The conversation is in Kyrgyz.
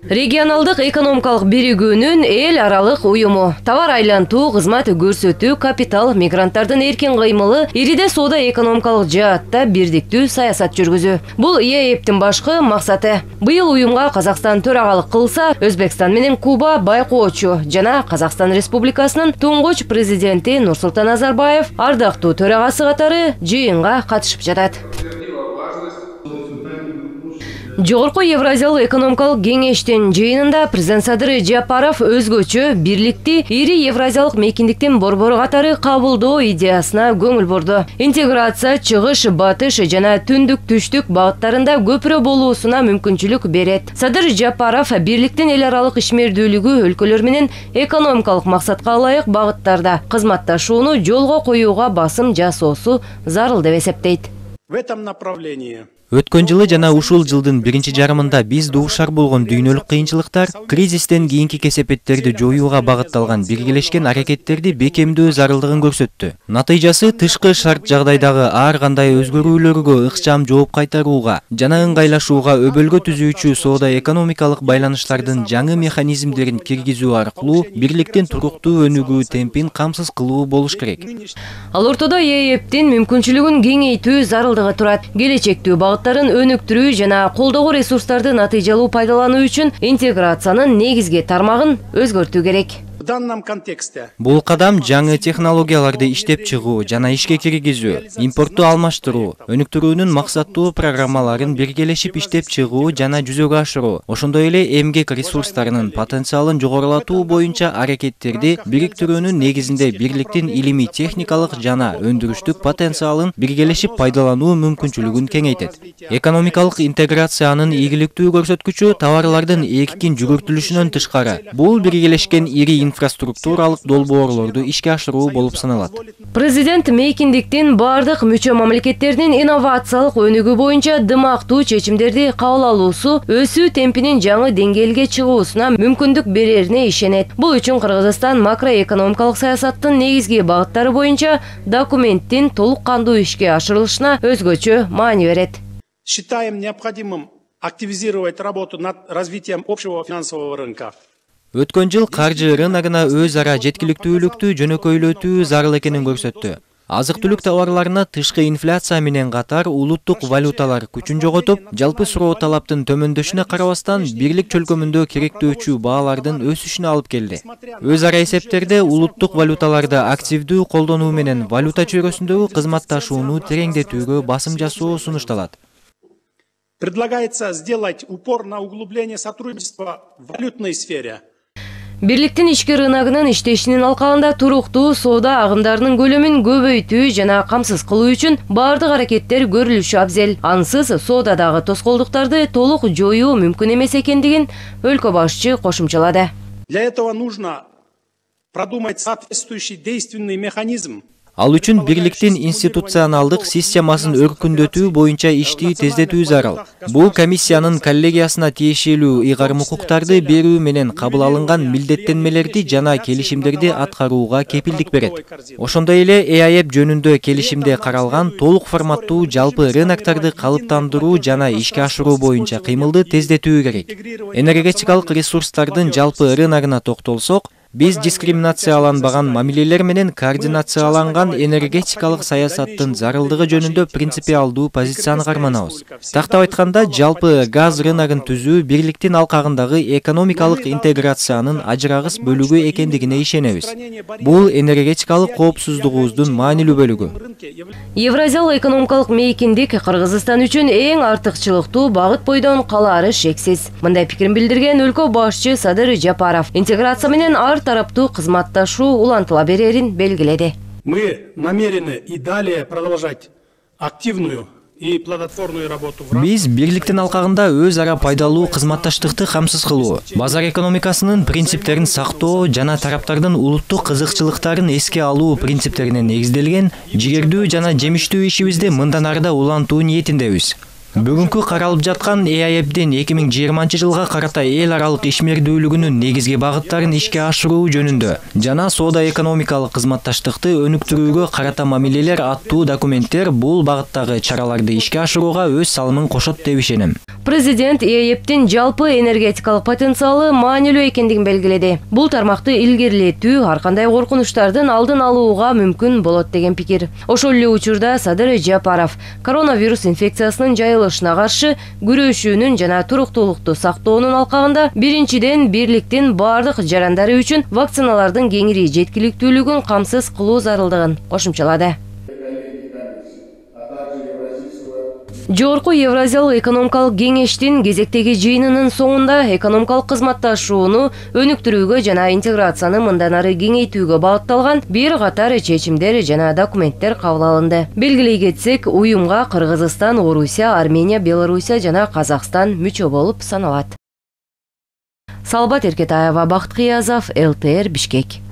Регионалдык экономикалык биригүүнүн эл аралык уюму товар айлантуу, кызмат көрсөтүү, капитал, мигранттардын эркин кыймылы, ириде соода экономикалык жаатта бирдиктүү саясат жүргүзүү. Бул ЕЭПтин башкы максаты. Быйыл уюмга Казакстан төрагалык кылса, Өзбекстан менен Куба байкоочу жана Казакстан Республикасынын туңгуч президенти Нурсултан Назарбаев ардактуу төрагасы катары жыйынга катышып жатат. Жогорку Евразиялык экономикалык кеңештин жыйынында президент Садыр Жапаров өзгөчө бирликти ири Евразиялык мейкиндиктин борбору катары кабылдоо идеясына көңүл бурду. Интеграция чыгыш, батыш жана түндүк түштүк багыттарында көпүрө болуусуна мүмкүнчүлүк берет. Садыр Жапаров бирликтин эл аралык ишмердүүлүгү өлкөлөр менен экономикалык максатка ылайык багыттарда кызматташууну жолго коюуга басым жасоосу зарыл деп эсептейт. В этом направлении Өткөн жылы жана ушул жылдын биринчи жарымында биз дуушар болгон дүйнөлүк кыйынчылыктар, кризистен кийинки кесепеттерди жоюуга багытталган биргелешкен аракеттерди бекемдөө зарылдыгын көрсөттү. Натыйжасы тышкы шарт жагдайдагы ар кандай өзгөрүүлөргө ыкчам жооп кайтарууга жана ыңгайлашууга өбөлгө түзүүчү соода экономикалык байланыштардын жаңы механизмдерин киргизүү аркылуу бирликтин туруктуу өнүгүү темпин камсыз кылуу болуш керек. Ал ортодо ЕЭПтин мүмкүнчүлүгүн кеңейтүү зарылдыгы турат. Келечектүү багыттарын өнүктүрүү жана колдогу ресурстарды натыйжалуу пайдалануу үчүн интеграциянын негизги тармагын өзгөртүү керек. в данном контексте Бул кадам жаңы технологияларды иштеп чыгуу жана ишке киргизүү, импортту алмаштыруу, өнүктүрүүнүн максаттуу программаларын биргелешип иштеп чыгуу жана жүзөгө ашыруу, ошондой эле эмгек ресурстарынын потенциалын жогорулатуу боюнча аракеттерди бириктирүүнүн негизинде бирликтин илимий техникалык жана өндүрүштүк потенциалын биргелешип пайдалануу мүмкүнчүлүгүн кеңейтет. Экономикалык интеграциянын ийгиликтүү көрсөткүчү товарлардын эркин жүгүртүлүшүнөн тышкары, бул биргелешкен ири инфраструктуралык долбоорлорду ишке ашыруу болуп саналат. Президент мейкиндиктин бардык мүчө мамлекеттердин инновациялык өнүгүү боюнча дымактуу чечимдерди кабыл алуусу өсүү темпинин жаңы деңгээлге чыгуусуна мүмкүндүк берерине ишенет. Бул үчүн Кыргызстан макроэкономикалык саясаттын негизги багыттары боюнча документтин толук кандуу ишке ашырылышына өзгөчө маани берет. считаем необходимым активизировать работу над развитием общего финансового рынка. Өткөн жыл каржы рыногуна өз ара жеткиликтүүлүктү жөнөкөйлөтүү зарыл экенин көрсөттү. Азык-түлүк товарларына тышкы инфляция менен катар улуттук валюталар күчүн жоготуп, жалпы суроо талаптын төмөндөшүнө карабастан бирлик чөлкөмүндө керектөөчү баалардын өсүшүнө алып келди. Өз ара эсептерде улуттук валюталарды активдүү колдонуу менен валюта чөйрөсүндөгү кызматташууну тереңдетүүгө басым жасоо сунушталат. Предлагается сделать упор на углубление сотрудничества в валютной сфере. Бирликтин ички рыногунун иштешинин алкагында туруктуу соода агымдарынын көлөмүн көбөйтүү жана камсыз кылуу үчүн бардык аракеттер көрүлүшү абзел. Ансыз соодадагы тоскоолдуктарды толук жоюу мүмкүн эмес экендигин өлкө башчы кошумчалады. Для этого нужно продумать соответствующий действенный механизм. Ал үчүн бирликтин институционалдык системасын өркүндөтүү боюнча ишти тездетүү зарыл. Бул комиссиянын коллегиясына тиешелүү ыйгарым укуктарды берүү менен кабыл алынган милдеттенмелерди жана келишимдерди аткарууга кепилдик берет. Ошондой эле ЕАЭП жөнүндө келишимде каралган толук форматтуу жалпы рыноктарды калыптандыруу жана ишке ашыруу боюнча кыймылды тездетүү керек. Энергетикалык ресурстардын жалпы рыногуна токтолсок, биз дискриминацияланбаган мамилелер менен координацияланган энергетикалык саясаттын зарылдыгы жөнүндө принципиалдуу позицияны карманабыз. Тактап айтканда, жалпы газ рыногун түзүү бирликтин алкагындагы экономикалык интеграциянын ажырагыс бөлүгү экендигине ишенебиз. Бул энергетикалык коопсуздугубуздун маанилүү бөлүгү. Евразиялык экономикалык мейкиндик Кыргызстан үчүн эң артыкчылыктуу багыт бойдон калаары шексиз. Мындай пикирин билдирген өлкө башчы Садыр Жапаров интеграция менен тараптуу кызматташуу улантыла берерин белгиледи. Мы намерены и далее продолжать активную и плодотворную работу. Биз бирликтин алкагында өз ара пайдалуу кызматташтыкты камсыз кылуу, базар экономикасынын принциптерин сактоо жана тараптардын улуттук кызыкчылыктарын эске алуу принциптерине негизделген жигердүү жана жемиштүү ишибизди мындан ары да улантуу ниетиндебиз. Бүгүнкү каралып жаткан ЭАЭБдин 2020 жылга карата эл аралык ишмердүүлүгүнүн негизги багыттарын ишке ашыруу жөнүндө жана соода экономикалык кызматташтыкты өнүктүрүүгө карата мамилелер аттуу документтер бул багыттагы чараларды ишке ашырууга өз салымын кошот деп ишенем. Президент ЭАЭБдин жалпы энергетикалык потенциалы маанилүү экендигин белгиледи. Бул тармакты илгерилетүү ар кандай коркунучтардын алдын алууга мүмкүн болот деген пикир. Ошол эле учурда Садыр Жапаров коронавирус инфекциясынын жайылышына каршы күрөшүүнүн жана туруктуулукту сактоонун алкагында биринчиден бирликтин бардык жарандары үчүн вакциналардын кеңири жеткиликтүүлүгүн камсыз кылуу зарылдыгын кошумчалады. Жогорку Евразиялык экономикалык кеңештин кезектеги жыйынынын соңунда экономикалык кызматташууну өнүктүрүүгө жана интеграцияны мындан ары кеңейтүүгө багытталган бир катар чечимдер жана документтер кабыл алынды. Белгилей кетсек, уюмга Кыргызстан, Орусия, Армения, Белоруссия жана Казакстан мүчө болуп саналат. Салбат Эркетаева, Бакыт Кыязов, ЛТР, Бишкек.